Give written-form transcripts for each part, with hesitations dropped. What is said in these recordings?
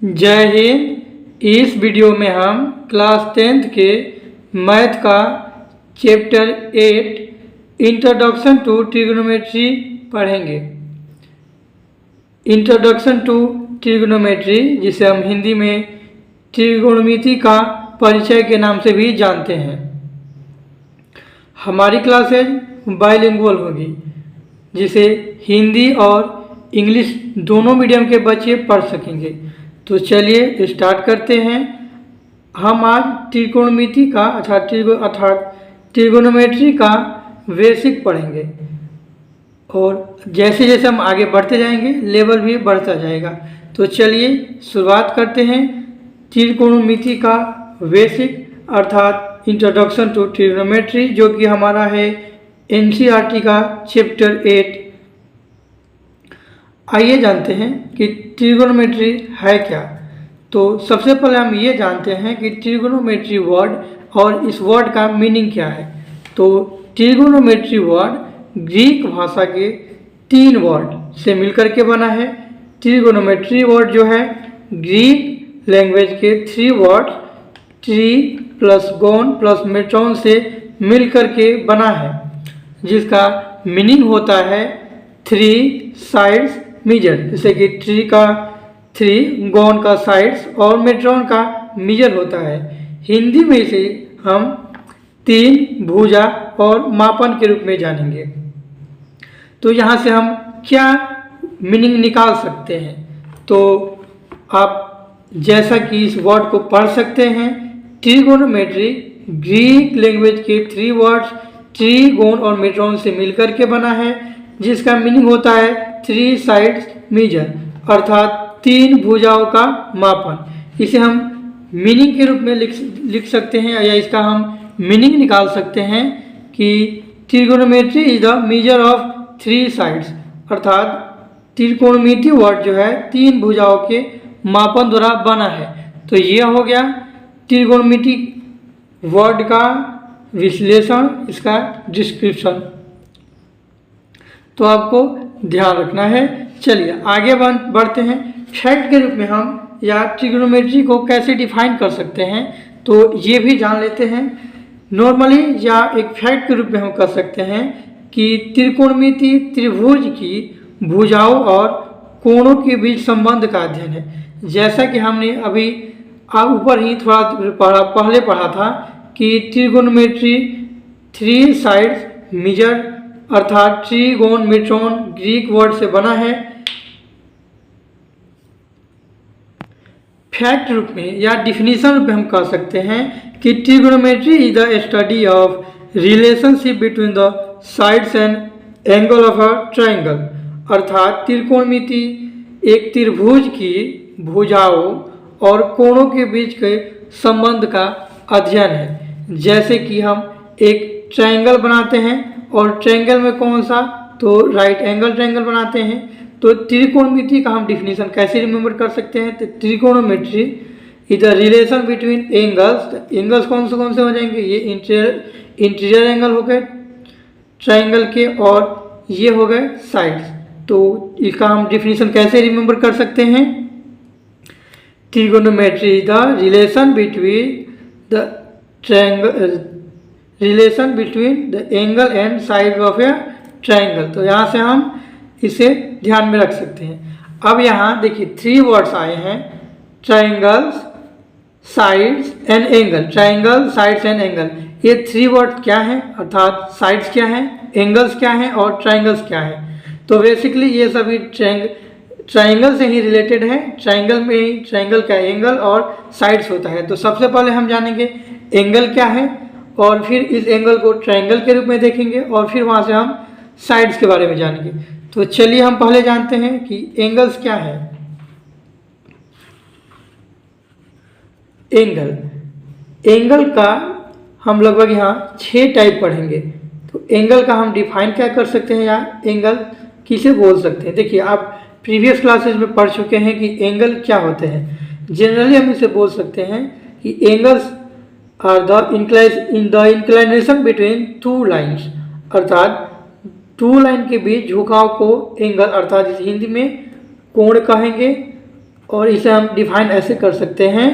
जय हिंद। इस वीडियो में हम क्लास 10th के मैथ का चैप्टर 8 इंट्रोडक्शन टू ट्रिग्नोमेट्री पढ़ेंगे। इंट्रोडक्शन टू ट्रिग्नोमेट्री, जिसे हम हिंदी में त्रिकोणमिति का परिचय के नाम से भी जानते हैं। हमारी क्लासेज बाइलिंगुअल होगी, जिसे हिंदी और इंग्लिश दोनों मीडियम के बच्चे पढ़ सकेंगे। तो चलिए स्टार्ट करते हैं। हम आज त्रिकोणमिति का अर्थात ट्रिगोनोमेट्री का बेसिक पढ़ेंगे, और जैसे जैसे हम आगे बढ़ते जाएंगे लेवल भी बढ़ता जाएगा। तो चलिए शुरुआत करते हैं त्रिकोणमिति का बेसिक अर्थात इंट्रोडक्शन टू ट्रिगोनोमेट्री, जो कि हमारा है एनसीईआरटी का चैप्टर 8। आइए जानते हैं कि ट्रिगोनोमेट्री है क्या। तो सबसे पहले हम ये जानते हैं कि ट्रिगोनोमेट्री वर्ड और इस वर्ड का मीनिंग क्या है। तो ट्रिगोनोमेट्री वर्ड ग्रीक भाषा के 3 वर्ड से मिलकर के बना है। ट्रिगोनोमेट्री वर्ड जो है ग्रीक लैंग्वेज के 3 वर्ड ट्री प्लस गोन प्लस मेट्रॉन से मिलकर के बना है, जिसका मीनिंग होता है 3 साइड्स मीजर, जैसे कि ट्री का 3, गोन का साइड्स और मेट्रॉन का मीजर होता है। हिंदी में इसे हम 3 भुजा और मापन के रूप में जानेंगे। तो यहाँ से हम क्या मीनिंग निकाल सकते हैं, तो आप जैसा कि इस वर्ड को पढ़ सकते हैं, ट्रिगोनोमेट्री ग्रीक लैंग्वेज के 3 वर्ड्स ट्री, गोन और मेट्रॉन से मिलकर के बना है, जिसका मीनिंग होता है 3 साइड्स मीजर, अर्थात 3 भुजाओं का मापन। इसे हम मीनिंग के रूप में लिख सकते हैं, या इसका हम मीनिंग निकाल सकते हैं कि trigonometry is the measure of 3 sides, अर्थात त्रिकोणमिति वर्ड जो है 3 भुजाओं के मापन द्वारा बना है। तो यह हो गया त्रिकोणमिति वर्ड का विश्लेषण, इसका डिस्क्रिप्शन। तो आपको ध्यान रखना है। चलिए आगे बढ़ते हैं। फैक्ट के रूप में हम या ट्रिगोनोमेट्री को कैसे डिफाइन कर सकते हैं, तो ये भी जान लेते हैं। नॉर्मली या एक फैक्ट के रूप में हम कह सकते हैं कि त्रिकोणमिति त्रिभुज की भुजाओं और कोणों के बीच संबंध का अध्ययन है। जैसा कि हमने अभी ऊपर ही थोड़ा पहले पढ़ा था कि ट्रिगोनोमेट्री 3 साइड्स मेजर अर्थात ट्री, गोन, मेट्रॉन ग्रीक वर्ड से बना है। फैक्ट रूप में या डिफिनीशन रूप में हम कह सकते हैं कि trigonometry is the study of relationship between the sides and angle of a triangle, अर्थात त्रिकोणमिति एक त्रिभुज की भुजाओं और कोणों के बीच के संबंध का अध्ययन है। जैसे कि हम एक ट्रायंगल बनाते हैं और ट्रायंगल में कौन सा, तो राइट एंगल ट्रायंगल बनाते हैं। तो त्रिकोणमिति का हम डिफिनीशन कैसे रिमेंबर कर सकते हैं, तो trigonometry is the relation between angles. Angles कौन से हो जाएंगे, ये इंटीरियर एंगल हो गए ट्रायंगल के, और ये हो गए साइड्स। तो इसका हम डिफिनीशन कैसे रिमेंबर कर सकते हैं, trigonometry is the relation between the angle and side of A triangle. तो यहाँ से हम इसे ध्यान में रख सकते हैं। अब यहाँ देखिए 3 वर्ड्स आए हैं, triangles, sides and angle. Triangle, sides and angle, ये 3 वर्ड क्या हैं, अर्थात साइड्स क्या हैं, एंगल्स क्या हैं और ट्रायंगल्स क्या हैं। तो बेसिकली ये सभी ट्रायंगल से ही रिलेटेड है। ट्रायंगल में ही ट्रायंगल का एंगल और साइड्स होता है। तो सबसे पहले हम जानेंगे एंगल क्या है, और फिर इस एंगल को ट्रायंगल के रूप में देखेंगे, और फिर वहाँ से हम साइड्स के बारे में जानेंगे। तो चलिए हम पहले जानते हैं कि एंगल्स क्या है। एंगल का हम लगभग यहाँ 6 टाइप पढ़ेंगे। तो एंगल का हम डिफाइन क्या कर सकते हैं, या एंगल किसे बोल सकते हैं। देखिए आप प्रीवियस क्लासेज में पढ़ चुके हैं कि एंगल क्या होते हैं। जनरली हम इसे बोल सकते हैं कि angles are the inclination between 2 lines, अर्थात 2 लाइन के बीच झुकाव को एंगल, अर्थात हिंदी में कोण कहेंगे। और इसे हम डिफाइन ऐसे कर सकते हैं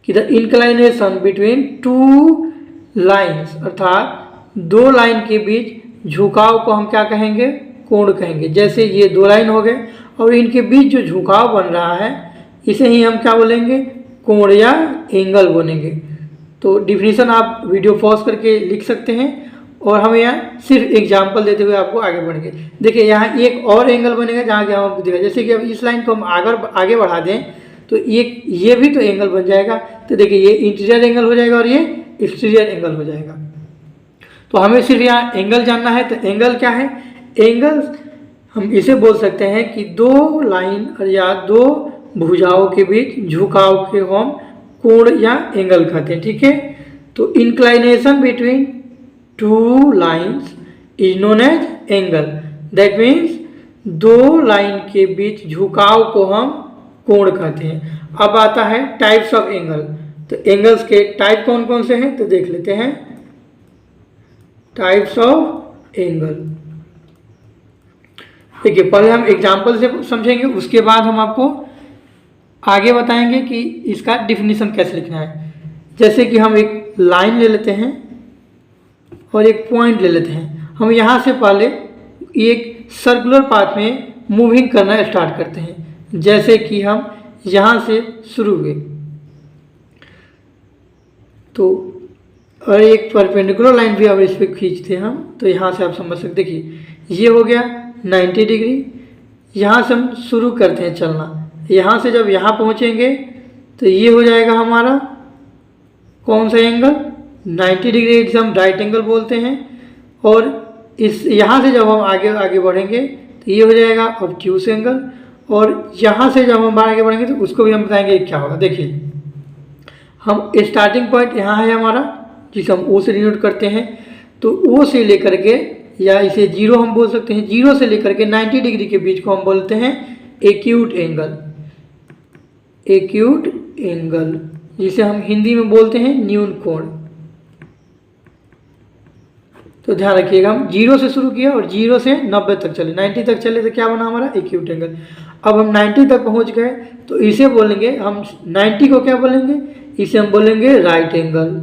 कि the inclination between two lines, अर्थात दो लाइन के बीच झुकाव को हम क्या कहेंगे, कोण कहेंगे। जैसे ये दो लाइन हो गए और इनके बीच जो झुकाव बन रहा है इसे ही हम क्या बोलेंगे, कोण या एंगल बोलेंगे। तो डिफिनीशन आप वीडियो पॉज करके लिख सकते हैं और हम यहाँ सिर्फ एग्जाम्पल देते हुए आपको आगे बढ़ेंगे। देखिए यहाँ एक और एंगल बनेगा जहाँ कि हम आपको दिखा, जैसे कि अब इस लाइन को हम आगे बढ़ा दें तो ये भी तो एंगल बन जाएगा। तो देखिए ये इंटीरियर एंगल हो जाएगा और ये एक्सटीरियर एंगल हो जाएगा। तो हमें सिर्फ यहाँ एंगल जानना है। तो एंगल क्या है, एंगल हम इसे बोल सकते हैं कि दो लाइन या दो भुजाओं के बीच झुकाव के हम कोण या एंगल कहते हैं। ठीक है, तो inclination between two lines is known as angle. That means दो लाइन के बीच झुकाव को हम कोण कहते हैं। अब आता है टाइप्स ऑफ एंगल। तो एंगल्स के टाइप कौन कौन से हैं तो देख लेते हैं। टाइप्स ऑफ एंगल, देखिए पहले हम एग्जाम्पल से समझेंगे, उसके बाद हम आपको आगे बताएंगे कि इसका डिफिनीशन कैसे लिखना है। जैसे कि हम एक लाइन ले लेते हैं और एक पॉइंट ले लेते हैं। हम यहाँ से पहले एक सर्कुलर पाथ में मूविंग करना स्टार्ट करते हैं। जैसे कि हम यहाँ से शुरू हुए तो और एक परपेंडिकुलर लाइन भी अब इस पर खींचते हैं हम, तो यहाँ से आप समझ सकते। देखिए ये हो गया 90 डिग्री। यहाँ से हम शुरू करते हैं चलना। यहाँ से जब यहाँ पहुँचेंगे तो ये हो जाएगा हमारा कौन सा एंगल, 90 डिग्री, जिसे हम राइट एंगल बोलते हैं। और इस यहाँ से जब हम आगे बढ़ेंगे तो ये हो जाएगा ऑब्ट्यूस एंगल। और यहाँ से जब हम आगे बढ़ेंगे तो उसको भी हम बताएंगे क्या होगा। देखिए हम स्टार्टिंग पॉइंट यहाँ है हमारा, जिसे हम ओ से डिनोट करते हैं। तो ओ से लेकर के, या इसे जीरो हम बोल सकते हैं, जीरो से लेकर के 90 डिग्री के बीच को हम बोलते हैं एक्यूट एंगल। एक्यूट एंगल जिसे हम हिंदी में बोलते हैं न्यून कोण। तो ध्यान रखिएगा, हम जीरो से शुरू किया और जीरो से 90 तक चले, 90 तक चले तो क्या बना हमारा एक्यूट एंगल। अब हम 90 तक पहुंच गए तो इसे बोलेंगे हम, 90 को क्या बोलेंगे, इसे हम बोलेंगे राइट एंगल।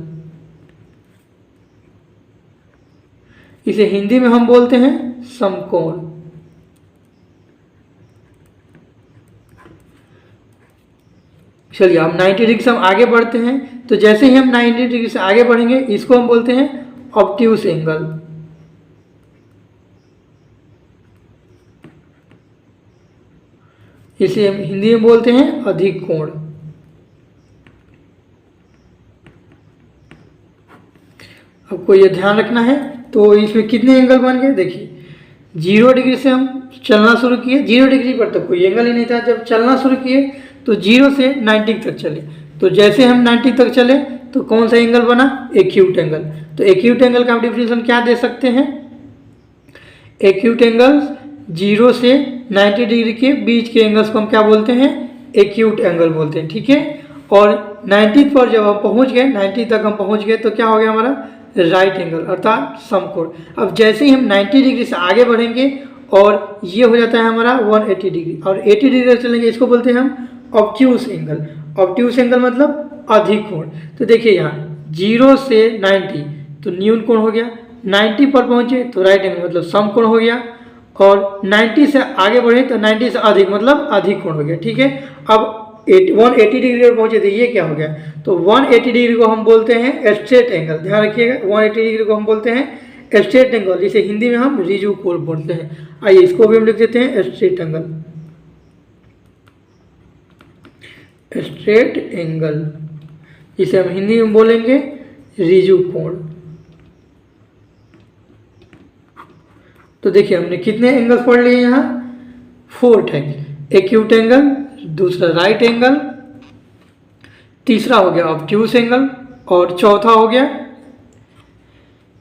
इसे हिंदी में हम बोलते हैं समकोण। चलिए हम 90 डिग्री से हम आगे बढ़ते हैं। तो जैसे ही हम 90 डिग्री से आगे बढ़ेंगे इसको हम बोलते हैं ऑब्ट्यूस एंगल। इसे हम हिंदी में बोलते हैं अधिक कोण। आपको ये ध्यान रखना है। तो इसमें कितने एंगल बन गए, देखिए 0 डिग्री से हम चलना शुरू किए, 0 डिग्री पर तो कोई एंगल ही नहीं था। जब चलना शुरू किए तो 0 से 90 तक चले। तो जैसे हम 90 तक चले तो कौन सा एंगल बना, एक्यूट एंगल। तो एक्यूट एंगल का हम डिफिनेशन क्या दे सकते हैं, एक्यूट एंगल्स 0 से 90 डिग्री के बीच के एंगल्स को हम क्या बोलते हैं, एक्यूट एंगल बोलते हैं। ठीक है, और 90 पर जब हम पहुंच गए, 90 तक हम पहुंच गए तो क्या हो गया हमारा राइट एंगल अर्थात समकोण। अब जैसे ही हम 90 डिग्री से आगे बढ़ेंगे और ये हो जाता है हमारा 180 डिग्री, और 80 डिग्री चलेंगे, इसको बोलते हैं हम ऑब्ट्यूस एंगल। ऑब्ट्यूस एंगल मतलब अधिक कोण। तो देखिए यहाँ 0 से 90 तो न्यून कोण हो गया, 90 पर पहुंचे तो राइट एंगल मतलब समकोण हो गया, और 90 से आगे बढ़े तो 90 से अधिक मतलब अधिक कोण हो गया। ठीक है, अब 180 डिग्री पर पहुंचे तो ये क्या हो गया, तो 180 डिग्री को हम बोलते हैं स्ट्रेट एंगल। ध्यान रखिएगा, 180 डिग्री को हम बोलते हैं स्ट्रेट एंगल, जिसे हिंदी में हम रिजु कोण बोलते हैं। आइए इसको भी हम लिख देते हैं स्ट्रेट एंगल। स्ट्रेट एंगल जिसे हम हिंदी में बोलेंगे रिजु कोण। तो देखिए हमने कितने एंगल्स पढ़ लिए यहाँ, 4 एंगल। एक्यूट एंगल, दूसरा राइट एंगल, तीसरा हो गया ऑब्ट्यूस एंगल, और चौथा हो गया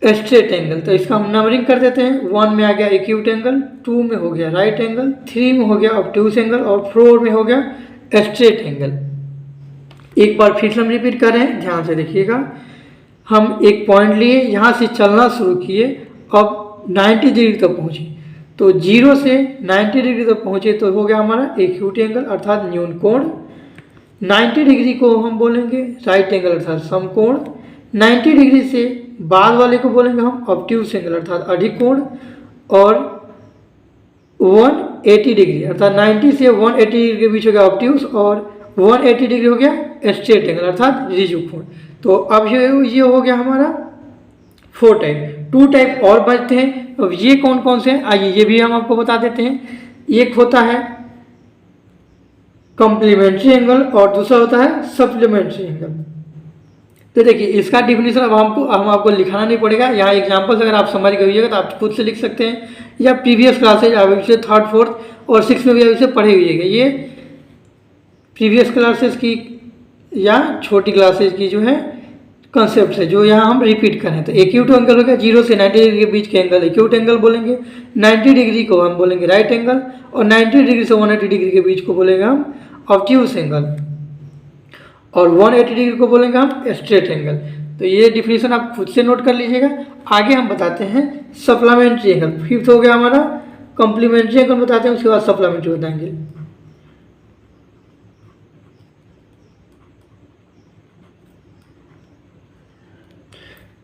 स्ट्रेट एंगल। तो इसका हम नंबरिंग कर देते हैं। 1 में आ गया एक्यूट एंगल, 2 में हो गया राइट एंगल, 3 में हो गया ऑब्ट्यूस एंगल, और 4 में हो गया स्ट्रेट एंगल। एक बार फिर से हम रिपीट कर रहे हैं, ध्यान से देखिएगा। हम एक पॉइंट लिए, यहाँ से चलना शुरू किए, अब 90 डिग्री तक पहुँचे। तो 0 से 90 डिग्री तक पहुँचे तो हो गया हमारा एक्यूट एंगल अर्थात न्यून कोण। 90 डिग्री को हम बोलेंगे राइट एंगल अर्थात समकोण। 90 डिग्री से बाद वाले को बोलेंगे हम ऑब्ट्यूज एंगल अर्थात अधिक कोण। और 180 डिग्री अर्थात 90 से 180 डिग्री के बीच हो गया ऑब्ट्यूज और 180 डिग्री हो गया स्ट्रेट एंगल अर्थात ऋजु कोण। तो अब ये हो गया हमारा 4 टाइप। 2 टाइप और बचते हैं। अब ये कौन कौन से हैं आइए ये भी हम आपको बता देते हैं। एक होता है कॉम्प्लीमेंट्री एंगल और दूसरा होता है सप्लीमेंट्री एंगल। तो देखिए इसका डिफिनीशन अब हम आपको लिखाना नहीं पड़ेगा, यहाँ एग्जांपल्स अगर आप समझ गए होइएगा तो आप खुद से लिख सकते हैं या प्रीवियस क्लासेज आप इसे 3rd 4th और 6th में भी इसे पढ़े हुइएगा। ये प्रीवियस क्लासेस की या छोटी क्लासेज की जो है कंसेप्ट है जो यहाँ हम रिपीट करें। तो एक्यूट एंगल हो गया 0 से 90 डिग्री के बीच के एंगल एक्यूट एंगल बोलेंगे। 90 डिग्री को हम बोलेंगे राइट एंगल और 90 डिग्री से 180 डिग्री के बीच को बोलेंगे हम ऑब्ट्यूज एंगल और 180 डिग्री को बोलेंगे हम स्ट्रेट एंगल। तो ये डिफिनीशन आप खुद से नोट कर लीजिएगा। आगे हम बताते हैं सप्लीमेंट्री एंगल। 5th हो गया हमारा कॉम्प्लीमेंट्री एंगल बताते हैं, उसके बाद सप्लीमेंट्री बताएंगे।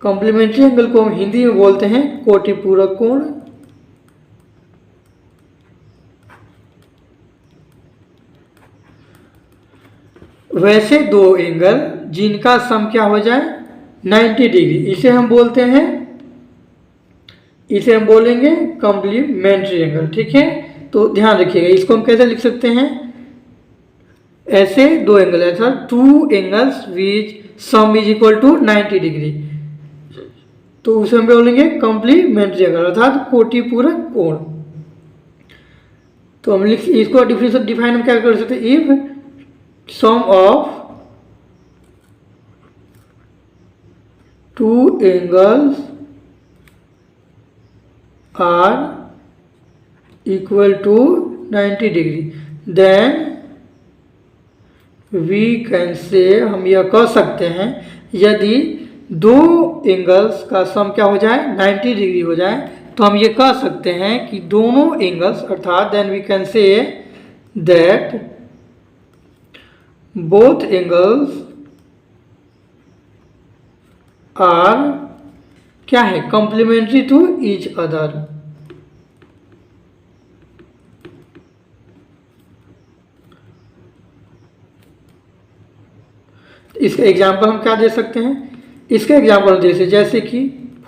कॉम्प्लीमेंट्री एंगल को हम हिंदी में बोलते हैं कोटि पूरक कोण। वैसे दो एंगल जिनका सम क्या हो जाए 90 डिग्री, इसे हम बोलेंगे कॉम्प्लीमेंट्री एंगल। ठीक है, तो ध्यान रखिएगा इसको हम कैसे लिख सकते हैं, ऐसे दो एंगल ऐसा 2 angles which sum is equal to 90 degree, तो उसे हम बोलेंगे कॉम्प्लीमेंट्री एंगल अर्थात कोटि पूरक कोण। तो हम इसको डिफाइन हम क्या कर सकते हैं, if sum of 2 angles are equal to 90 degree, then we can say, हम यह कह सकते हैं यदि दो एंगल्स का सम क्या हो जाए 90 डिग्री हो जाए तो हम ये कह सकते हैं कि दोनों एंगल्स अर्थात then we can say that both angles are क्या है complementary to each other। इसका एग्जाम्पल हम क्या दे सकते हैं, इसका एग्जाम्पल जैसे कि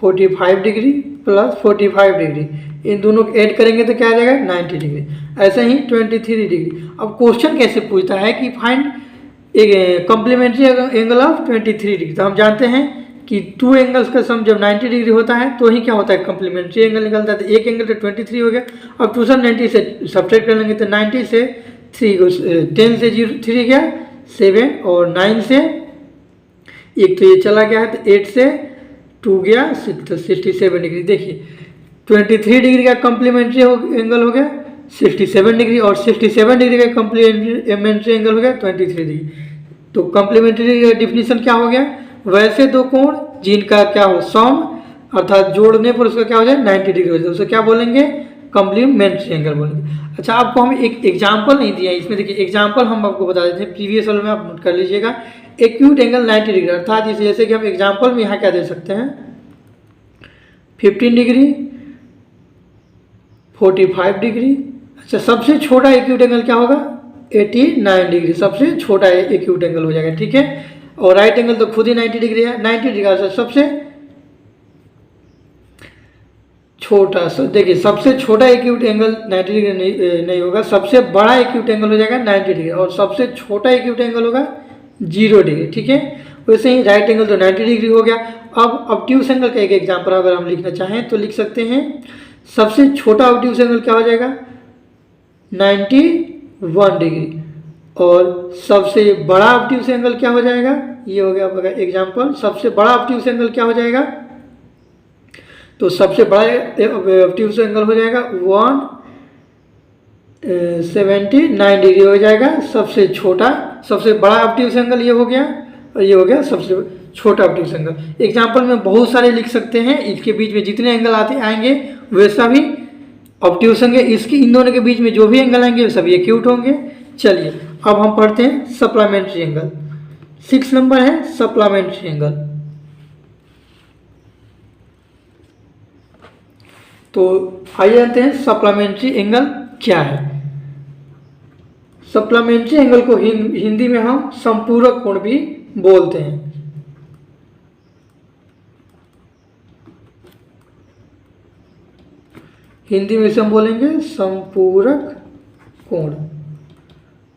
45 डिग्री प्लस 45 डिग्री, इन दोनों को ऐड करेंगे तो क्या आ जाएगा 90 डिग्री। ऐसे ही 23 डिग्री। अब क्वेश्चन कैसे पूछता है कि find complementary angle of 23 degree, तो हम जानते हैं कि 2 एंगल्स का सम जब 90 डिग्री होता है तो ही क्या होता है कॉम्प्लीमेंट्री एंगल निकलता है। तो एक एंगल तो 23 हो गया, अब 290 से सब्ट्रैक्ट कर लेंगे तो 90 से 10 से 3 गया 7 और 9 से एक तो ये चला गया है तो 8 से 2 गया 67 डिग्री। देखिए 23 डिग्री का कॉम्प्लीमेंट्री एंगल हो गया 67 डिग्री और 67 डिग्री का कॉम्प्लीमेंट्री एंगल हो गया 23 डिग्री। तो कॉम्प्लीमेंट्री डिफिनीशन क्या हो गया, वैसे दो कोण जिनका क्या हो सम अर्थात जोड़ने पर उसका क्या हो जाए 90 डिग्री हो जाए, उसे क्या बोलेंगे कॉम्प्लीमेंट्री एंगल बोलेंगे। अच्छा आपको हम एक एग्जाम्पल नहीं दिया है इसमें, देखिए एग्जाम्पल हम आपको बता देते हैं प्रीवियस वाले में, आप नोट कर लीजिएगा। एक्यूट एंगल 90 डिग्री अर्थात जैसे कि हम एग्जाम्पल में यहाँ क्या दे सकते हैं 15 डिग्री 45 डिग्री। अच्छा सबसे छोटा एक्यूट एंगल क्या होगा 89 डिग्री, सबसे छोटा एक्यूट एंगल हो जाएगा। ठीक है, और राइट एंगल तो खुद ही 90 डिग्री है, 90 डिग्री का सबसे छोटा देखिए सबसे छोटा एक्यूट एंगल 90 डिग्री नहीं होगा, सबसे बड़ा एक्यूट एंगल हो जाएगा 90 डिग्री और सबसे छोटा एक्यूट एंगल होगा 0 डिग्री। ठीक है, वैसे ही राइट एंगल तो 90 डिग्री हो गया। अब ऑब्ट्यूज एंगल का एक एग्जाम्पल अगर हम लिखना चाहें तो लिख सकते हैं सबसे छोटा ऑब्ट्यूज एंगल क्या हो जाएगा 91 डिग्री और सबसे बड़ा ऑब्ट्यूज एंगल क्या हो जाएगा, ये हो गया आपका एग्जाम्पल। सबसे बड़ा ऑब्ट्यूज एंगल क्या हो जाएगा, तो सबसे बड़ा ऑब्ट्यूज एंगल हो जाएगा 179 डिग्री हो जाएगा। सबसे छोटा सबसे बड़ा ऑब्ट्यूज एंगल ये हो गया और ये हो गया सबसे छोटा ऑब्ट्यूज एंगल। एग्जाम्पल में बहुत सारे लिख सकते हैं, इसके बीच में जितने एंगल आएंगे वैसा भी ऑब्ट्यूस होंगे, इसके इन दोनों के बीच में जो भी एंगल आएंगे वो सभी एक्यूट होंगे। चलिए अब हम पढ़ते हैं सप्लीमेंट्री एंगल। 6 नंबर है सप्लीमेंट्री एंगल। तो आइए जानते हैं सप्लीमेंट्री एंगल क्या है। सप्लीमेंट्री एंगल को हिंदी में हम संपूरक कोण भी बोलते हैं। हिंदी में इसे हम बोलेंगे संपूरक कोण।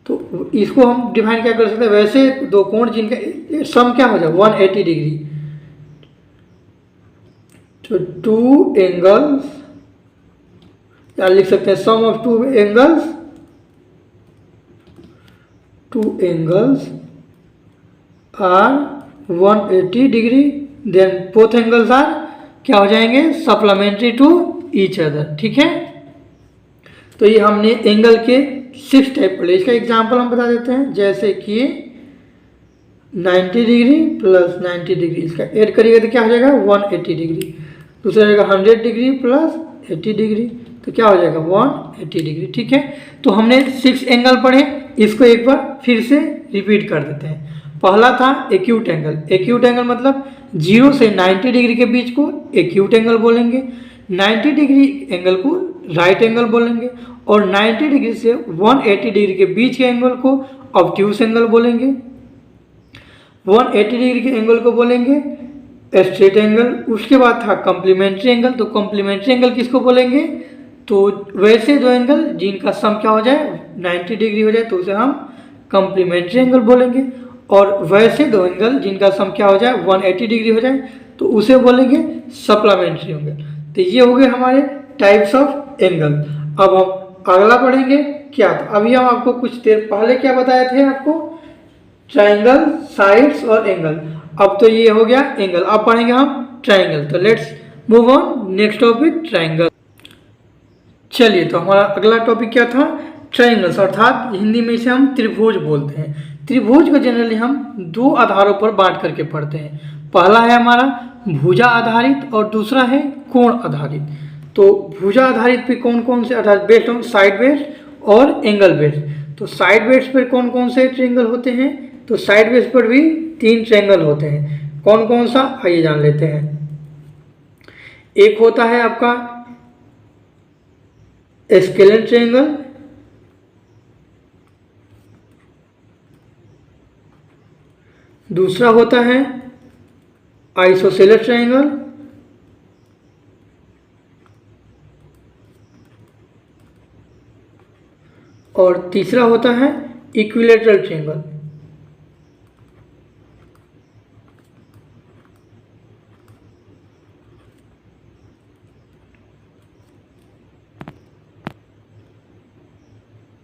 तो इसको हम डिफाइन क्या कर सकते हैं, वैसे दो कोण जिनका सम क्या हो जाए 180 डिग्री, तो टू एंगल्स या लिख सकते हैं sum of two angles are 180 degree, then both angles are क्या हो जाएंगे सप्लीमेंट्री टू ईच अदर। ठीक है, तो ये हमने एंगल के 6 टाइप पढ़े। इसका एग्जांपल हम बता देते हैं, जैसे कि 90 डिग्री प्लस 90 डिग्री, इसका ऐड करिएगा तो क्या हो जाएगा 180 डिग्री। दूसरा जाएगा 100 डिग्री प्लस 80 डिग्री, तो क्या हो जाएगा 180 डिग्री। ठीक है, तो हमने 6 एंगल पढ़े, इसको एक बार फिर से रिपीट कर देते हैं। पहला था एक्यूट एंगल। एक्यूट एंगल मतलब 0 से 90 डिग्री के बीच को एक्यूट एंगल बोलेंगे, 90 डिग्री एंगल को राइट एंगल बोलेंगे, और 90 डिग्री से 180 डिग्री के बीच के एंगल को ऑब्ट्यूस एंगल बोलेंगे। 180 डिग्री के एंगल को बोलेंगे स्ट्रेट एंगल। उसके बाद था कॉम्प्लीमेंट्री एंगल। तो कॉम्प्लीमेंट्री एंगल किसको बोलेंगे, तो वैसे दो एंगल जिनका सम क्या हो जाए 90 डिग्री हो जाए तो उसे हम कॉम्प्लीमेंट्री एंगल बोलेंगे, और वैसे दो एंगल जिनका सम क्या हो जाए 180 डिग्री हो जाए तो उसे बोलेंगे सप्लीमेंट्री एंगल। तो ये हो गए हमारे टाइप्स ऑफ एंगल। अब हम अगला पढ़ेंगे क्या था। अभी हम आपको कुछ देर पहले क्या बताए थे आपको, ट्राइंगल, साइड्स और एंगल। अब तो ये हो गया एंगल, अब पढ़ेंगे हम ट्राइंगल। तो let's move on next topic triangle. चलिए, तो हमारा अगला टॉपिक क्या था, ट्राइंगल्स, अर्थात हिंदी में इसे हम त्रिभुज बोलते हैं। त्रिभुज को जनरली हम दो आधारों पर बांट करके पढ़ते हैं। पहला है हमारा भुजा आधारित और दूसरा है कोण आधारित। तो भुजा आधारित पे कौन कौन से, अर्थात बेस्ड ऑन साइड बेस्ड और एंगल बेस्ड। तो साइड बेस्ड पर कौन कौन से ट्रायंगल होते हैं, तो साइड बेस्ड पर भी 3 ट्रायंगल होते हैं। कौन कौन सा, आइए जान लेते हैं। एक होता है आपका स्केलेन ट्रायंगल, दूसरा होता है आइसोसेलेस ट्रायंगल, और तीसरा होता है इक्विलैटरल ट्रायंगल।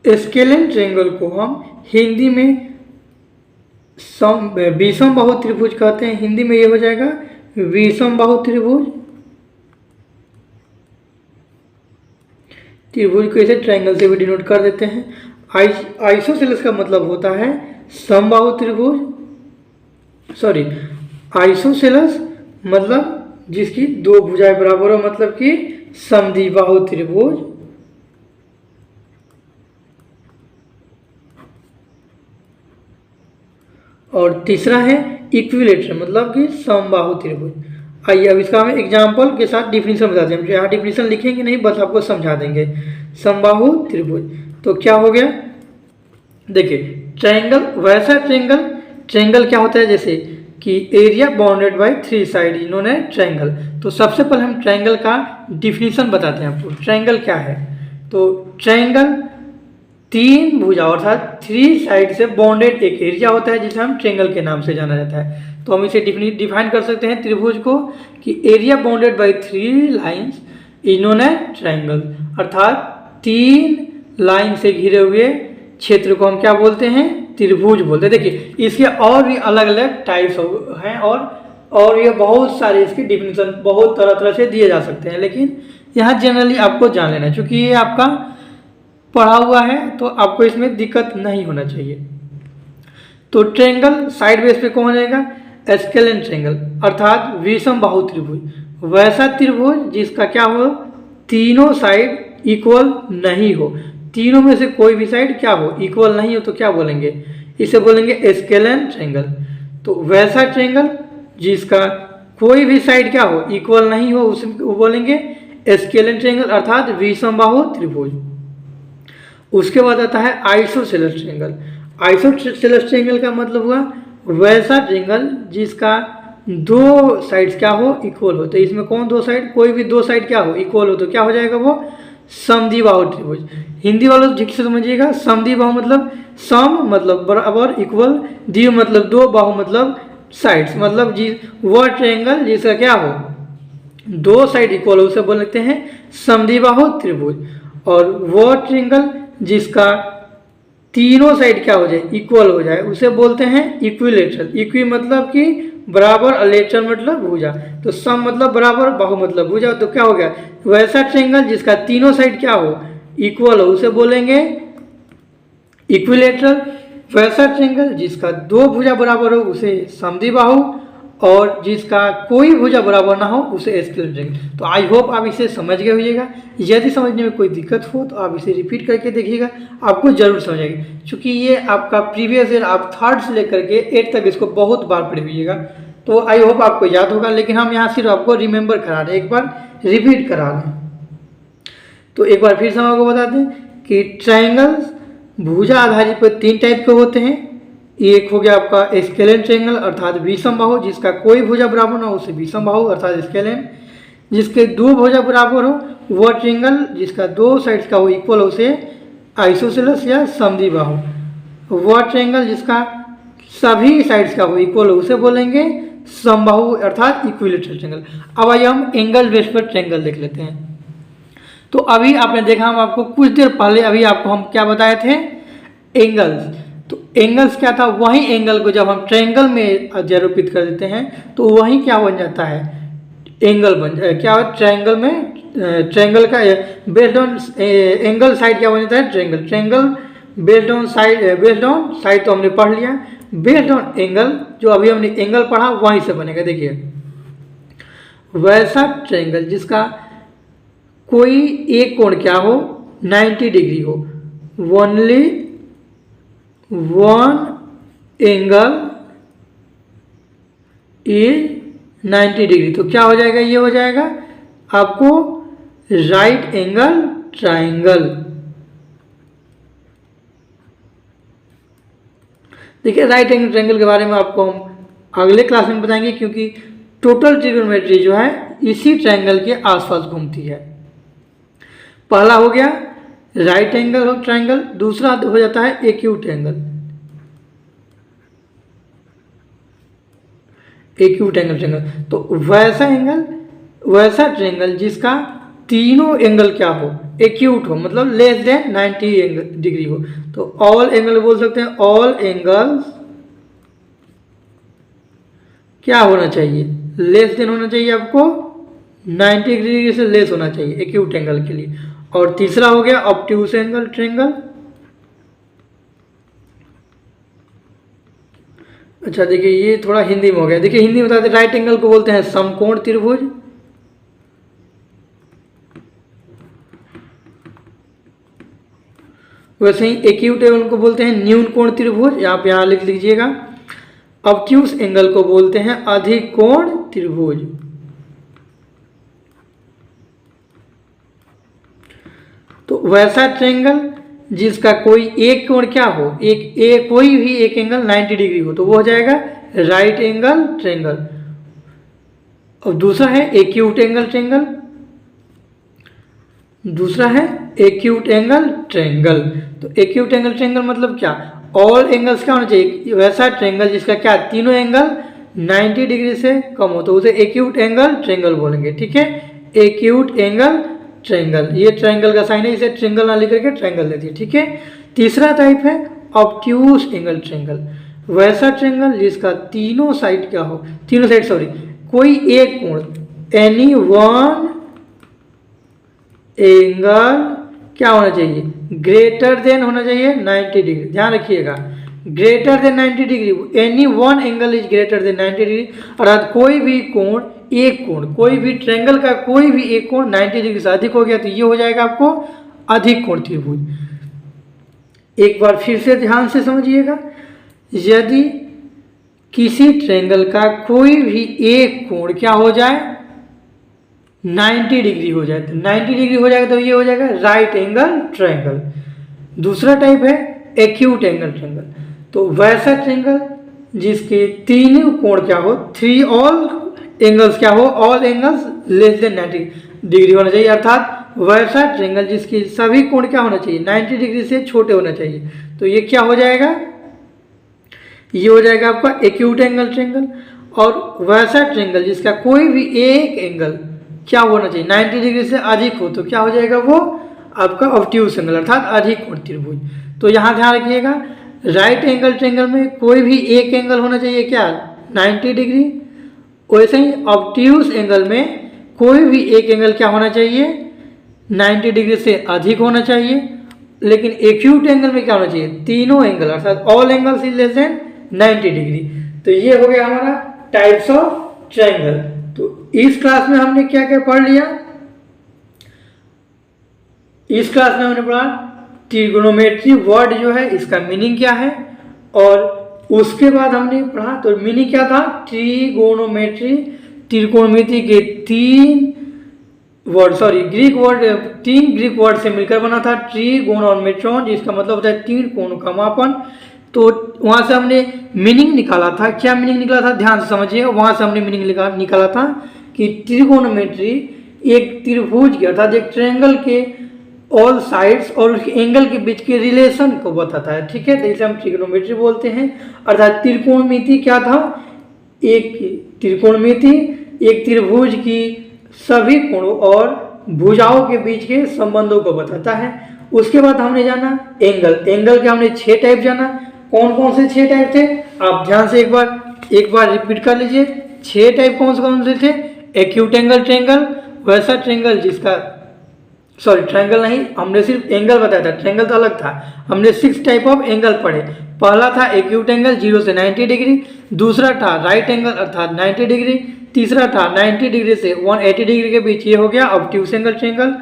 स्केलेन ट्रायंगल को हम हिंदी में विषम बाहु त्रिभुज कहते हैं। हिंदी में ये हो जाएगा विषम बाहु त्रिभुज। त्रिभुज को ऐसे ट्रायंगल से भी डिनोट कर देते हैं। आइसोसेलेस का मतलब होता है समबाहु त्रिभुज, सॉरी आइसोसेलेस मतलब जिसकी दो भुजाएं बराबर हो, मतलब कि समद्विबाहु त्रिभुज। और तीसरा है इक्विलैटरल मतलब कि समबाहु त्रिभुज। आइए अब इसका हम एग्जांपल के साथ डिफिनीशन बताते हैं। हम यहाँ डिफिनीशन लिखेंगे नहीं, बस आपको समझा देंगे। समबाहु त्रिभुज तो क्या हो गया, देखिए ट्रायंगल, वैसा ट्रायंगल क्या होता है जैसे कि एरिया बाउंडेड बाय 3 साइड इन्होंने ट्रायंगल। तो सबसे पहले हम ट्रायंगल का डिफिनीशन बताते हैं आपको। ट्रायंगल क्या है, तो ट्रायंगल 3 भुजा अर्थात 3 साइड से बाउंडेड एक एरिया होता है जिसे हम ट्रायंगल के नाम से जाना जाता है। तो हम इसे डिफाइन कर सकते हैं त्रिभुज को कि एरिया बाउंडेड बाय 3 लाइंस इन्होंने ट्रायंगल, अर्थात 3 लाइन से घिरे हुए क्षेत्र को हम क्या बोलते हैं, त्रिभुज बोलते हैं। देखिए इसके और भी अलग अलग टाइप्स हैं और ये बहुत सारे इसके डिफिनीशन बहुत तरह तरह से दिए जा सकते हैं, लेकिन यहाँ जनरली आपको जान लेना है। चूँकि ये आपका पढ़ा हुआ है तो आपको इसमें दिक्कत नहीं होना चाहिए। तो ट्रायंगल साइड बेस पे कौन रहेगा, स्केलेन ट्रायंगल अर्थात विषम बाहु त्रिभुज, वैसा त्रिभुज जिसका क्या हो तीनों साइड इक्वल नहीं हो, तीनों में से कोई भी साइड क्या हो, इक्वल नहीं हो, तो क्या बोलेंगे, इसे बोलेंगे स्केलन ट्रायंगल। तो वैसा ट्रायंगल जिसका कोई भी साइड क्या हो, इक्वल नहीं हो, उसे वो बोलेंगे स्केलन ट्रायंगल अर्थात विषमबाहु त्रिभुज। उसके बाद आता है आइसोसेलेस ट्रायंगल। आइसोसेलेस ट्रायंगल का मतलब हुआ वैसा ट्रायंगल जिसका दो साइड्स क्या हो, इक्वल हो। तो इसमें कौन दो साइड, कोई भी दो साइड क्या हो, इक्वल हो, तो क्या हो जाएगा वो समद्विबाहु त्रिभुज। हिंदी वालों ठीक से समझिएगा, समद्विबाहु मतलब सम मतलब बराबर, इक्वल, द्वि मतलब दो, बाहु मतलब साइड्स, मतलब वह ट्रायंगल जिसका क्या हो दो साइड इक्वल हो उसे बोलते हैं समद्विबाहु त्रिभुज। और वह ट्रायंगल जिसका तीनों साइड क्या हो जाए, इक्वल हो जाए, उसे बोलते हैं इक्विलेटरल। इक्वी मतलब कि बराबर, और लेटरल मतलब भुजा। तो सम मतलब बराबर, बाहु मतलब भुजा। तो क्या हो गया, वैसा ट्रायंगल जिसका तीनों साइड क्या हो, इक्वल हो, उसे बोलेंगे इक्विलेटरल। वैसा ट्रायंगल जिसका दो भुजा बराबर हो उसे समद्विबाहु, और जिसका कोई भुजा बराबर ना हो उसे स्केलन ट्रायंगल। तो आई होप आप इसे समझ गए होइएगा। यदि समझने में कोई दिक्कत हो तो आप इसे रिपीट करके देखिएगा, आपको जरूर समझ आएगी। क्योंकि ये आपका प्रीवियस ईयर आप थर्ड से लेकर के 8 तक इसको बहुत बार पढ़े हुइएगा, तो आई होप आपको याद होगा। लेकिन हम यहाँ सिर्फ आपको रिमेंबर करा रहे हैं, एक बार रिपीट करा रहे हैं। तो एक बार फिर से हम आपको बता दें कि ट्रायंगल्स भुजा आधारित पर 3 टाइप के होते हैं। एक हो गया आपका स्केलन ट्रायंगल अर्थात विषमबाहु, जिसका कोई भुजा बराबर ना हो उसे विषमबाहु अर्थात स्केलन। जिसके दो भुजा बराबर हो वह ट्रायंगल जिसका दो साइड्स का हो इक्वल हो उसे आइसोसेलेस या समद्विबाहु। वह ट्रायंगल जिसका सभी साइड्स का हो इक्वल हो उसे बोलेंगे समबाहु अर्थात इक्विलेटरल ट्रायंगल। अब आइए हम एंगल बेस पर ट्रायंगल देख लेते हैं। तो अभी आपने देखा, हम आपको कुछ देर पहले अभी आपको हम क्या बताए थे, एंगल्स। तो एंगल्स क्या था, वही एंगल को जब हम ट्रायंगल में अध्यारोपित कर देते हैं तो वही क्या बन जाता है, एंगल बन क्या ट्रायंगल में, ट्रायंगल का बेस्ड ऑन एंगल साइड क्या बन जाता है, triangle. Triangle based on side तो हमने पढ़ लिया, बेस्ड ऑन एंगल जो अभी हमने एंगल पढ़ा वहीं से बनेगा। देखिए वैसा ट्रायंगल जिसका कोई एक कोण क्या हो 90 डिग्री हो, only one angle is 90 degree. तो क्या हो जाएगा, ये हो जाएगा आपको राइट एंगल ट्रायंगल। देखिए राइट एंगल ट्रायंगल के बारे में आपको हम अगले क्लास में बताएंगे, क्योंकि टोटल ट्रिग्नोमेट्री जो है इसी ट्रायंगल के आसपास घूमती है। पहला हो गया राइट एंगल ट्रायंगल, दूसरा हो जाता है acute angle. Acute angle triangle तो वैसा ट्रायंगल जिसका तीनों एंगल क्या हो, एक्यूट हो, मतलब लेस देन 90 डिग्री हो। तो ऑल एंगल बोल सकते हैं, ऑल एंगल्स क्या होना चाहिए, लेस देन होना चाहिए, आपको 90 डिग्री से लेस होना चाहिए एक्यूट एंगल के लिए। और तीसरा हो गया ऑब्ट्यूस एंगल ट्रायंगल। अच्छा देखिए ये थोड़ा हिंदी में हो गया, देखिए हिंदी में बताते राइट एंगल को बोलते हैं समकोण त्रिभुज। वैसे ही एक्यूट एंगल को बोलते हैं न्यून कोण त्रिभुज, आप यहां लिख लीजिएगा। ऑब्ट्यूस एंगल को बोलते हैं अधिक कोण त्रिभुज। तो वैसा ट्रायंगल जिसका कोई एक कोण क्या हो, कोई भी एक एंगल 90 डिग्री हो तो वो हो जाएगा राइट एंगल ट्रायंगल। और दूसरा है एक्यूट एंगल ट्रायंगल, दूसरा है एक्यूट एंगल ट्रायंगल। तो एक्यूट एंगल ट्रायंगल मतलब क्या, ऑल एंगल्स क्या होना चाहिए, वैसा ट्रायंगल जिसका क्या तीनों एंगल 90 डिग्री से कम हो तो उसे एक्यूट एंगल ट्रायंगल बोलेंगे। ठीक है, एक्यूट एंगल ट्रायंगल, ये ट्रायंगल का साइन है, इसे ट्रायंगल ना लिख करके ट्रायंगल देती है। ठीक है, तीसरा टाइप है ऑब्ट्यूस एंगल ट्रायंगल। वैसा ट्रायंगल जिसका तीनों साइड क्या हो, कोई एक कोण, एनी वन एंगल क्या होना चाहिए, ग्रेटर देन होना चाहिए 90 डिग्री। ध्यान रखिएगा, greater than 90 degree, any one angle is greater than 90 degree, अर्थात कोई भी कोण एक कोण, कोई भी ट्रायंगल का कोई भी एक कोण 90 डिग्री से अधिक हो गया तो ये हो जाएगा आपको अधिक कोण त्रिभुज। एक बार फिर से ध्यान से समझिएगा, यदि किसी ट्रायंगल का कोई भी एक कोण क्या हो जाए 90 डिग्री हो जाए, तो 90 डिग्री हो जाएगा तो ये हो जाएगा राइट एंगल ट्रायंगल। दूसरा टाइप है एक्यूट एंगल ट्रायंगल, तो वैसा ट्रायंगल जिसके तीनों कोण क्या हो, थ्री ऑल एंगल्स क्या हो, all angles less than 90 degree होना चाहिए, अर्थात वैसा ट्रायंगल जिसके सभी कोण क्या होना चाहिए 90 डिग्री से छोटे होना चाहिए। तो ये क्या हो जाएगा, ये हो जाएगा आपका एक्यूट एंगल ट्रायंगल। और वैसा ट्रायंगल जिसका कोई भी एक एंगल क्या होना चाहिए 90 डिग्री से अधिक हो तो क्या हो जाएगा वो आपका ऑब्ट्यूज एंगल, अर्थात अधिक कोण त्रिभुज। तो यहाँ ध्यान रखिएगा, राइट एंगल ट्रायंगल में कोई भी एक एंगल होना चाहिए क्या 90 डिग्री, वैसे ही ऑब्ट्यूज एंगल में कोई भी एक एंगल क्या होना चाहिए 90 डिग्री से अधिक होना चाहिए। लेकिन एक्यूट एंगल में क्या होना चाहिए, तीनों एंगल अर्थात all angles is less than 90 degree. तो ये हो गया हमारा टाइप्स ऑफ ट्रायंगल। तो इस क्लास में हमने क्या क्या पढ़ लिया, इस क्लास में हमने पढ़ा ट्रिगोनोमेट्री वर्ड जो है इसका मीनिंग क्या है, और उसके बाद हमने पढ़ा तो मीनिंग क्या था, ट्रिगोनोमेट्री त्रिकोणमिति के तीन ग्रीक वर्ड से मिलकर बना था ट्रिगोनोमेट्रॉन, जिसका मतलब होता है तीन कोणों का मापन। तो वहां से हमने मीनिंग निकाला था, क्या मीनिंग निकाला था ध्यान से समझिए, वहां से हमने मीनिंग निकाला था कि ट्रिगोनोमेट्री एक त्रिभुज के अर्थात एक ट्रायंगल के ऑल साइड्स और उसके एंगल के बीच के रिलेशन को बताता है, ठीक है। तो इसे हम ट्रिगोनोमेट्री बोलते हैं। अर्थात त्रिकोणमिति क्या था, एक त्रिकोणमिति एक त्रिभुज की सभी कोणों और भुजाओं के बीच के संबंधों को बताता है। उसके बाद हमने जाना एंगल, एंगल के हमने 6 टाइप जाना। कौन कौन से 6 टाइप थे, आप ध्यान से एक बार रिपीट कर लीजिए। 6 टाइप कौन से थे, एक्यूट एंगल ट्रायंगल, वैसा ट्रायंगल जिसका ट्रायंगल नहीं, हमने सिर्फ एंगल बताया था, ट्रायंगल तो अलग था। हमने 6 टाइप ऑफ एंगल पढ़े। पहला था एक्यूट एंगल 0 से 90 डिग्री, दूसरा था राइट एंगल अर्थात 90 डिग्री, तीसरा था 90 डिग्री से 180 डिग्री के बीच, ये हो गया ऑब्ट्यूज एंगल ट्रायंगल,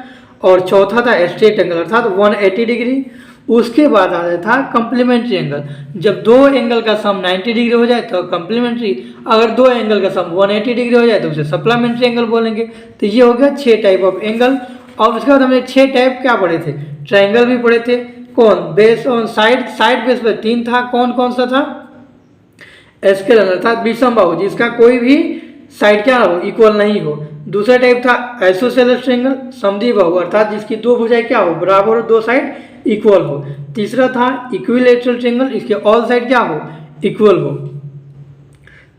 और चौथा था स्ट्रेट एंगल अर्थात 180 डिग्री। उसके बाद आ था कंप्लीमेंट्री एंगल, जब दो एंगल का सम 90 डिग्री हो जाए तो कंप्लीमेंट्री, अगर दो एंगल का सम 180 डिग्री हो जाए तो उसे सप्लीमेंट्री एंगल बोलेंगे। तो ये हो गया 6 टाइप ऑफ एंगल। और उसके बाद हमने 6 टाइप क्या पढ़े थे, ट्रायंगल भी पढ़े थे। कौन, बेस ऑन साइड बेस पर 3 था, कौन कौन सा था, एस्केलर अर्थात विषमबाहु जिसका कोई भी साइड क्या हो इक्वल नहीं हो। दूसरा टाइप था आइसोसेलेस ट्रायंगल समद्विबाहु अर्थात जिसकी दो भुजाएं क्या हो बराबर हो, दो साइड इक्वल हो। तीसरा था इक्विलैटरल ट्रायंगल, इसके ऑल साइड क्या हो इक्वल हो।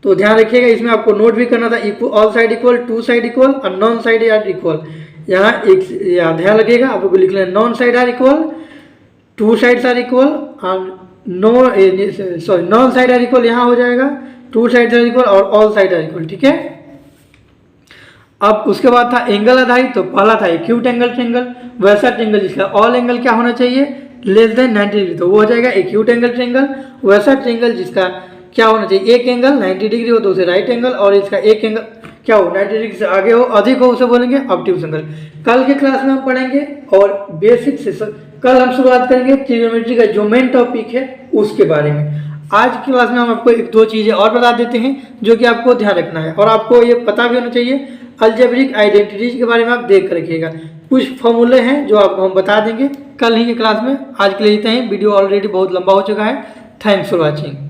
तो ध्यान रखिएगा, इसमें आपको नोट भी करना था, all side equal, two side equal और नॉन साइड आर इक्वल। यहाँ एक ध्यान रखिएगा, आपको लिख लेना non side are equal, two sides are equal और नॉन साइड आर इक्वल यहाँ हो जाएगा, टू साइड्स आर इक्वल और ऑल साइड आर इक्वल, ठीक है। अब उसके बाद था एंगल आधारित, तो पहला था एक्यूट एंगल ट्रायंगल, वैसा ट्रायंगल जिसका ऑल एंगल क्या होना चाहिए लेस देन 90 डिग्री, तो वो हो जाएगा एक्यूट एंगल ट्रायंगल। वैसा ट्रायंगल जिसका क्या होना चाहिए एक एंगल 90 डिग्री हो तो उसे राइट एंगल, और इसका एक एंगल क्या हो 90 डिग्री से आगे हो अधिक हो उसे बोलेंगे ऑब्ट्यूज एंगल। कल के क्लास में हम पढ़ेंगे और बेसिक से कल हम शुरुआत करेंगे ट्रिग्नोमेट्री का जो मेन टॉपिक है उसके बारे में। आज की क्लास में हम आपको एक दो चीज़ें और बता देते हैं जो कि आपको ध्यान रखना है, और आपको ये पता भी होना चाहिए अलजेब्रिक आइडेंटिटीज के बारे में आप देख कर रखिएगा। कुछ फॉर्मूले हैं जो आपको हम बता देंगे कल ही के क्लास में। आज के लिए इतना ही, वीडियो ऑलरेडी बहुत लंबा हो चुका है। Thanks for watching.